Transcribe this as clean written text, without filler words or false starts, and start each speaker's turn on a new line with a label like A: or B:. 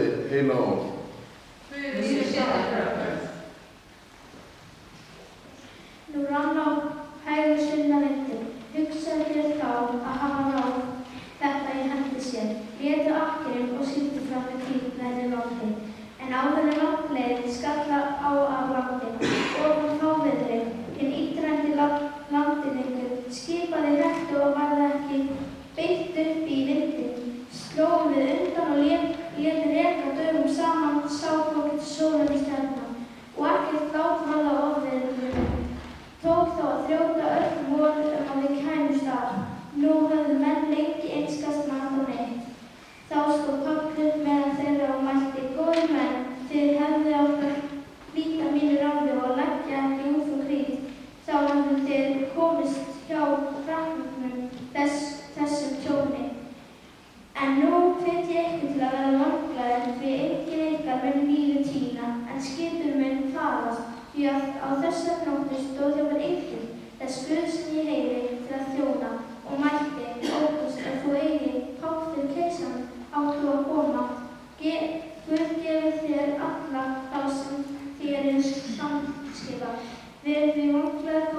A: þið heila orð.
B: Nú rann á hægur sunnavindur. Hugsaðu þér þá að hafa náð þetta í hendi sér. Létu akkerinn og sigldu fram með hvíld nærri landi. En áður en langt leið skalla á af landi. Ofan fáviðri, hinn illræmdi landinningur, skipaði hættu og varð ekki beint upp í vindinn. Slógum við undan og lét reka dögum saman, sáfokið sólar í stjarnan. Og ekkert lát varð á ofviðrinu. Tók þó að þrjóta öll von að við kæmumst að. Nú höfðu menn lengi einskast mat og neitt. Þá stóð Páll upp meðal þeirra og mælti: Góðir menn, þið hefðu átt að hlíta mínu ráði og leggja ekki út og hríð. Þá hefðu þið komist hjá framkvæmdum þessum tjóni. En nú hvet ég ykkur til að vera vonglaðir, því enginn ykkar mun lífi týna, en skipið mun farast. Því að á þessa nóttu stóð hjá mér einhver, þess Guð sem ég heyri, til að þjóna, og mælti: Óttast ef þú eigi Páll fyrir keisarann, áttu að koma. Guð gefi þér alla þá sem þér samskipa. Verið því vonglaðir